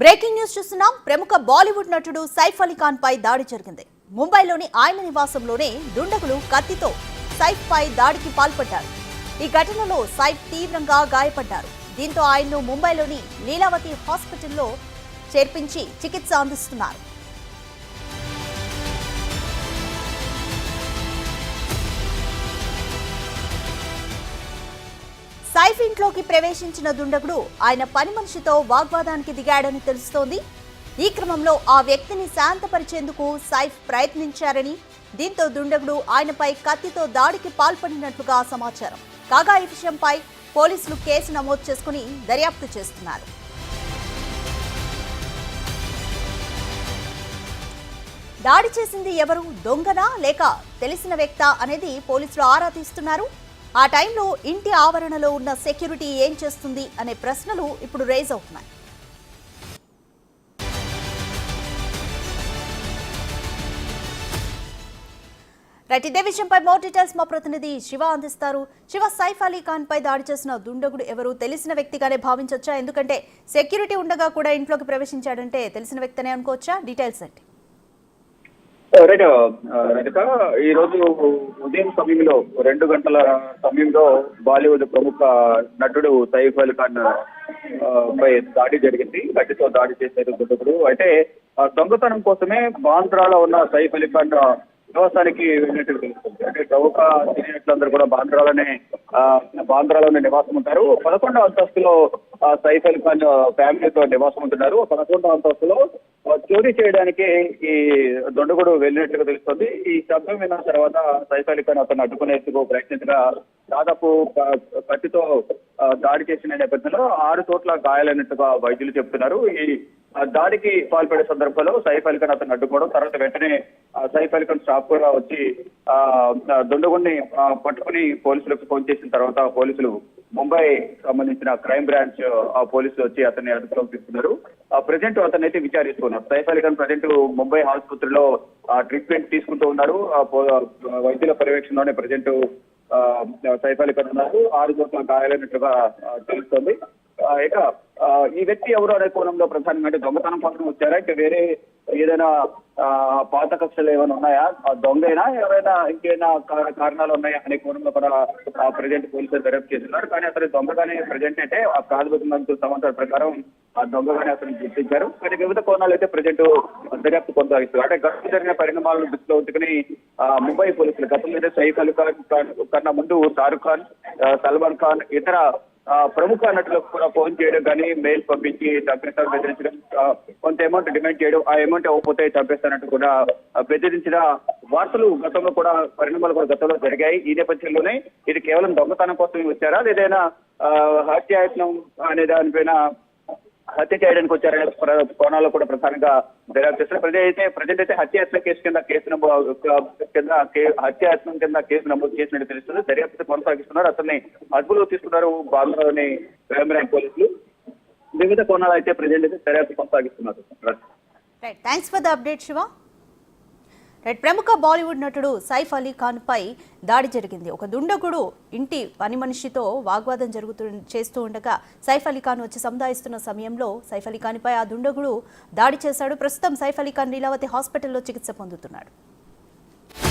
Breaking news చూస్తున్నాం. ప్రముఖ బాలీవుడ్ నటుడు సైఫ్ అలీ ఖాన్ పై దాడి జరిగింది. ముంబైలోని ఆయన నివాసంలోనే దుండగులు కత్తితో సైఫ్ పై దాడికి పాల్పడ్డారు. ఈ ఘటనలో సైఫ్ తీవ్రంగా గాయపడ్డారు. దీంతో ఆయన్ను ముంబైలోని లీలావతి హాస్పిటల్లో చేర్పించి చికిత్స అందిస్తున్నారు. సైఫ్ ఇంట్లోకి ప్రవేశించిన దుండగుడు ఆయన పని మనిషితో వాగ్వాదానికి దిగాడని తెలుస్తోంది. ఈ క్రమంలో ఆ వ్యక్తిని శాంతపరిచేందుకు సైఫ్ ప్రయత్నించారని, దీంతో దుండగుడు ఆయనపై కత్తితో దాడికి పాల్పడినట్లుగా సమాచారం. కాగా ఈ విషయంపై పోలీసులు కేసు నమోదు చేసుకుని దర్యాప్తు చేస్తున్నారు. దాడి చేసింది ఎవరు, దొంగనా లేక తెలిసిన వ్యక్తా అనేది పోలీసులు ఆరా తీస్తున్నారు. ఆ టైంలో ఇంటి ఆవరణలో ఉన్న సెక్యూరిటీ ఏం చేస్తుంది అనే ప్రశ్నలు ఇప్పుడు రేజ్ అవుతున్నాయి. రైట్, ఇదే విషయంపై మోర్ డీటెయిల్స్ మా ప్రతినిధి శివ అందిస్తారు. శివ, సైఫ్ అలీ ఖాన్ పై దాడి చేసిన దుండగుడు ఎవరు, తెలిసిన వ్యక్తిగానే భావించవచ్చా? ఎందుకంటే సెక్యూరిటీ ఉండగా కూడా ఇంట్లోకి ప్రవేశించాడంటే తెలిసిన వ్యక్తినే అనుకోవచ్చా? డీటెయిల్స్ ఏంటి? రజక, ఈ రోజు ఉదయం సమయంలో 2 గంటల సమయంలో బాలీవుడ్ ప్రముఖ నటుడు సైఫ్ అలీ ఖాన్ పై దాడి జరిగింది. గట్టితో దాడి చేశారు దుండగుడు. అయితే దొంగతనం కోసమే బాంద్రాలో ఉన్న సైఫ్ అలీ ఖాన్ నివాసానికి వెళ్ళినట్టు తెలుస్తుంది. అంటే ప్రముఖ సినీ నటులందరూ కూడా బాంద్రాలోనే నివాసం ఉంటారు. 11వ అంతస్తులో సైఫ్ అలీ ఖాన్ ఫ్యామిలీతో నివాసం ఉంటున్నారు. 11వ అంతస్తులో చోరీ చేయడానికి ఈ దొండగుడు వెళ్ళినట్లుగా తెలుస్తుంది. ఈ శబ్దం విన్న తర్వాత సైఫ్ అలీ ఖాన్ అతను అడ్డుకునేందుకు ప్రయత్నించగా దాదాపు కత్తితో దాడి చేసిన నేపథ్యంలో 6 చోట్ల గాయాలైనట్టుగా వైద్యులు చెబుతున్నారు. ఈ దాడికి పాల్పడే సందర్భంలో సైఫ్ అలీ ఖాన్ అతను అడ్డుకోవడం, తర్వాత వెంటనే సైఫ్ అలీ ఖాన్ స్టాఫ్ కూడా వచ్చి దొండగుడిని పట్టుకుని పోలీసులకు ఫోన్ చేసిన తర్వాత పోలీసులు ముంబై సంబంధించిన క్రైమ్ బ్రాంచ్ పోలీసులు వచ్చి అతన్ని అదుపులోకి తీసుకున్నారు. ప్రజెంట్ అతన్ని అయితే విచారిస్తున్నారు. సైఫ్ అలీ ఖాన్ ప్రజెంట్ ముంబై ఆసుపత్రిలో ట్రీట్మెంట్ తీసుకుంటూ ఉన్నారు. వైద్యుల పర్యవేక్షణలోనే ప్రజెంట్ సైఫ్ అలీ ఖాన్ ఉన్నారు. 6 చోట్ల గాయాలైనట్లుగా తెలుస్తోంది. ఇక ఈ వ్యక్తి ఎవరు అనే కోణంలో ప్రధానంగా అంటే దొంగతనం కోసం వచ్చారా, ఇంకా వేరే ఏదైనా పాత కక్షలు ఏమైనా ఉన్నాయా, దొంగైనా ఎవరైనా ఇంకేమైనా కారణాలు ఉన్నాయా అనే కోణంలో కూడా ప్రజెంట్ పోలీసులు దర్యాప్తు చేస్తున్నారు. కానీ అతను దొంగగానే ప్రజెంట్ అంటే ఆ ప్రాథమిక సమాచారం ప్రకారం ఆ దొంగగానే అతను గుర్తించారు. కానీ వివిధ కోణాలు అయితే ప్రజెంట్ దర్యాప్తు కొనసాగిస్తారు. అంటే గతంలో జరిగిన పరిణామాలను దృష్టిలో ఉంచుకుని ముంబై పోలీసులు గతంలో సైఫ్ అలీ ఖాన్ కన్నా ముందు షారుఖ్ ఖాన్, సల్మాన్ ఖాన్, ఇతర ప్రముఖ నటులకు కూడా ఫోన్ చేయడం కానీ మెయిల్ పంపించి చంపేస్తాను బెదిరించడం, కొంత అమౌంట్ డిమాండ్ చేయడం, ఆ అమౌంట్ ఇవ్వకపోతే చంపేస్తానంటూ కూడా బెదిరించిన వార్తలు గతంలో కూడా పరిణామాలు కూడా గతంలో జరిగాయి. ఈ నేపథ్యంలోనే ఇది కేవలం దొంగతనం కోసం వచ్చారా లేదైనా హత్యాయత్నం అనే దానిపైన హత్య చేయడానికి వచ్చారనే కోణాల్లో కూడా ప్రధానంగా దర్యాప్తు చేస్తారు. ప్రజెంట్ అయితే హత్యాయత్నం కింద కేసు నమోదు చేసినట్టు తెలుస్తుంది. దర్యాప్తు కొనసాగిస్తున్నారు. అతన్ని అదుపులో తీసుకున్నారు బాంద్రాలోని క్రైమ్ బ్రాంచ్ పోలీసులు. వివిధ కోణాలు అయితే ప్రజెంట్ అయితే దర్యాప్తు కొనసాగిస్తున్నారు. Thanks for the update Shiva. ప్రముఖ బాలీవుడ్ నటుడు సైఫ్ అలీ ఖాన్ పై దాడి జరిగింది. ఒక దుండగుడు ఇంటి పని మనిషితో వాగ్వాదం చేస్తూ ఉండగా సైఫ్ అలీ ఖాన్ వచ్చి సముదాయిస్తున్న సమయంలో సైఫ్ అలీ ఖాన్ పై ఆ దుండగుడు దాడి చేశాడు. ప్రస్తుతం సైఫ్ అలీ ఖాన్ లీలావతి హాస్పిటల్లో చికిత్స పొందుతున్నాడు.